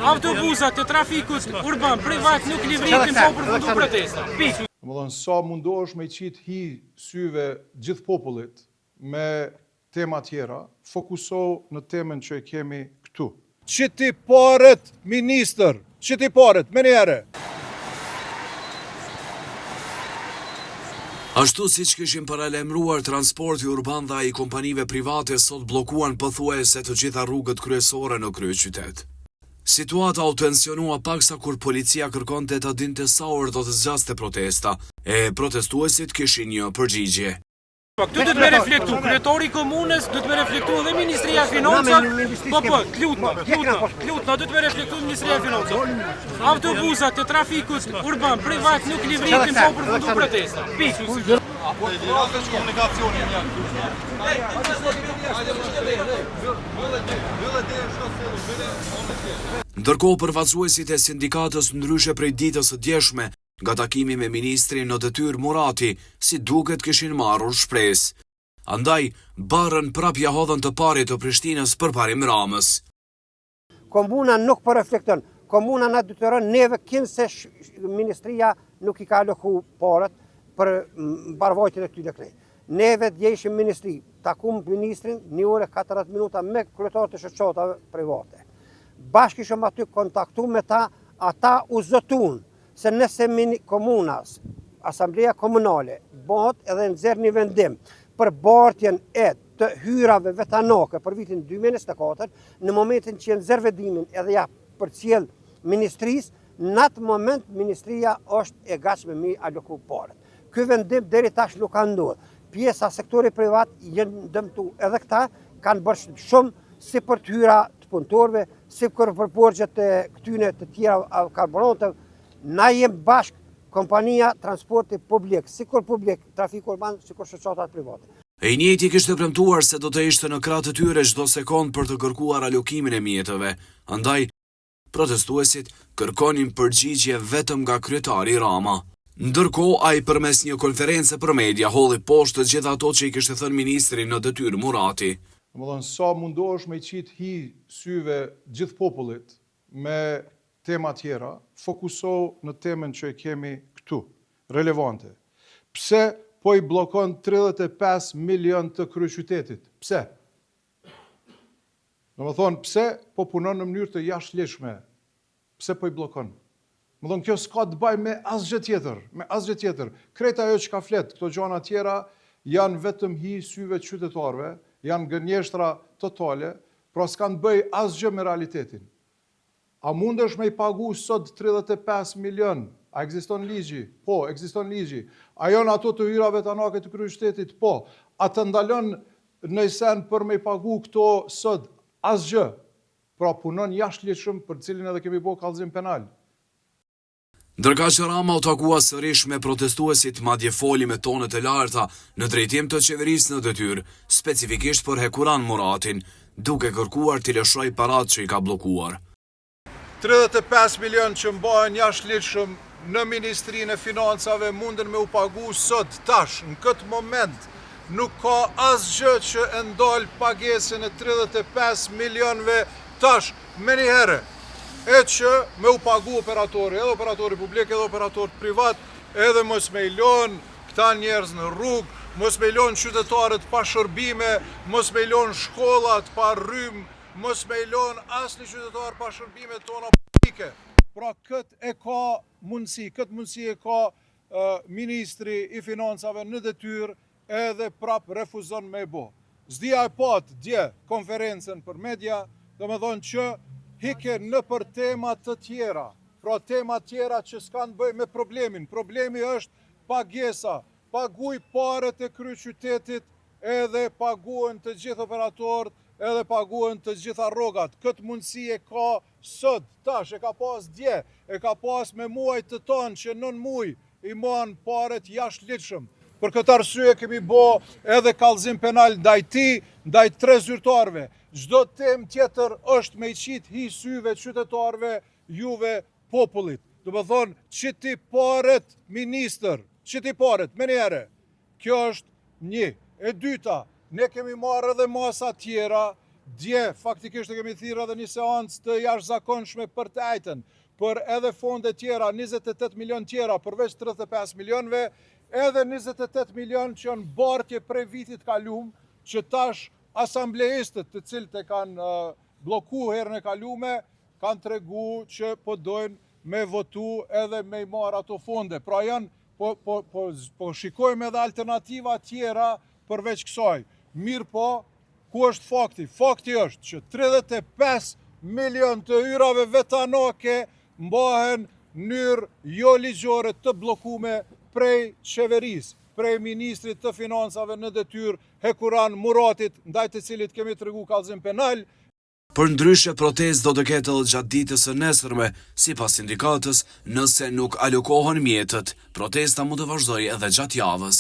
autobusat të trafikut urban privat nuk livritin po përfundu protesta. Pikë. Domethënë sa mundohesh me qit hi syve gjithë popullit me tema tjera, fokuso në temën që e kemi këtu. Qiti paret, minister, qiti paret, me njere. Ashtu si që kishim paralemruar transporti urban dhe i kompanive private sot blokuan pothuajse të gjitha rrugët kryesore në kryeqytet. Situata u tensionua paksa kur policia kërkonte ta dinte sa orë do të zgjaste protesta, e protestuesit kishin një përgjigje. Këtu do të me reflektu, kryetori i komunës, do të me reflektu dhe Ministria e Financave, lutna, do të me reflektu Ministria e Financave. Autobusat të trafikut urban privat nuk livritin po përfundu protesta. Pikë. Ndërkohë përfaqësuesit e sindikatës ndryshe prej ditës së djeshme, nga takimi me ministrin në detyrë Murati, si duket kishin marrur shpresë. Andaj, barën prap ja hodhën të parit të Prishtinës përparim Ramës. Komuna nuk po reflekton. Komuna na detyron neve se ministria nuk i ka aloku parët për mbarvajtjen e këtyre krejt. Neve djeshim ministri, takum ministrin 1 orë 40 minuta me kryetarët e shoqatave private. Bashkë ishëm aty kontaktu me ta, ata u zotun se nëse komunas, asambleja komunale, bëhet edhe nxjerr një vendim për bartjen e të hyrave vetanake për vitin 2024, në momentin që nxjerr vendimin edhe ja përcjell ministrisë, në atë moment ministria është e gatshme me aloku parët. Ky vendim deri tash nuk ka ndodhur. Pjesa sektori privat janë dëmtu, edhe këta kanë bërë shumë si për të hyra të punëtorëve, si për borxhet e këtyne të tjera karburantëve. Na jem bashk kompania transporti publik, sikur publik, trafik urban, sikur shoqatat private. E i njëjti kishte premtuar se do të ishte në krah të tyre çdo sekond për të kërkuar alokimin e mjeteve. Andaj, protestuesit kërkonin përgjigje vetëm nga kryetari Rama. Ndërkohë, ai përmes një konference për media holli poshtë të gjitha ato që i kishte thënë ministri në detyrë Murati. Domethënë sa mundohesh me qit hi syve gjithë popullit me tema tjera, fokuso në temën që e kemi këtu, relevante. Pse po i blokon 35 milion të kryeqytetit? Pse? Domethënë, pse po punon në mënyrë të jashtëligjshme? Pse po i blokon? Domethënë, kjo s'ka të bëjë me asgjë tjetër, Krejt ajo që ka flet, këto gjëra tjera janë vetëm hi syve të qytetarëve, janë gënjeshtra totale, pra s'kan të bëjë asgjë me realitetin. A mundesh me i pagu sot 35 milion? A ekziston ligji? Po, ekziston ligji. A janë ato të hyrave vetanake të kryeqytetit? Po. A të ndalon në sen për me i pagu këto sot? Asgjë. Pra punon jashtëligjshëm për cilin edhe kemi bërë kallëzim penal. Ndërka që Rama u takua sërish me protestuesit, madje foli me tonet e larta në drejtim të qeverisë në detyrë, specifikisht për Hekuran Muratin, duke kërkuar t'i lëshoj parat që i ka blokuar. 35 milion që mbahen jashtëligjshëm në Ministrinë e Financave munden me u pagu sot, tash, në këtë moment, nuk ka asgjë që e ndal pagesën e 35 milionve tash, me njëherë, e që me u pagu operatori, edhe operatori publik, edhe operator privat, edhe mos me i lon këta njerëz në rrugë, mos me i lon qytetarët pa shërbime, mos me i lon shkollat pa rrymë, mos me i lon asnjë qytetar pa shërbime tona publike. Pra këtë mundësi e ka Ministri i Financave në detyrë edhe prap refuzon me bo. Zdia e pat dje konferencën për media, domethënë që hike në për temat të tjera, pra temat tjera që s'kan bëj me problemin. Problemi është pagesa, paguj paret e kryeqytetit edhe paguen të gjithë operatorët, edhe paguen të gjitha rrogat. Këtë mundësi e ka sot, tash, e ka pas dje, e ka pas me muaj të tonë që nën muaj i mohan paret jashtëligjshëm. Për këtë arsye kemi bo edhe kallëzim penal ndaj ti, ndaj 3 zyrtarëve. Çdo temë tjetër është me i qit hi syve qytetarëve, juve popullit. Do të thonë, qiti paret ministër, qiti paret, me njëre. Kjo është një. E dyta, ne kemi marrë edhe masa tjera Dje, faktikisht e kemi thirrë edhe një seancë të jashtëzakonshme për të ajtën, për edhe fonde tjera, 28 milion tjera, përveç 35 milionve, edhe 28 milion që janë bartje prej vitit kalum, që tash asambleistët të cilët e kanë bloku herën e kalume, kanë tregu që po dojnë me votu edhe me i marrë ato fonde. Pra janë, po shikojmë edhe alternativa tjera përveç kësaj. Mirë po, ku është fakti? Fakti është që 35 milion të yrave vetanake mbahen mënyrë jo ligjore të bllokume prej qeverisë, prej ministrit të financave në detyrë Hekuran Muratit, ndaj të cilit kemi tregu kallëzim penal. Për ndryshe protestë do të ketë edhe gjatë ditës së nesërme, sipas sindikatës, nëse nuk alokohen mjetët, protesta mund të vazhdojë edhe gjatë javës.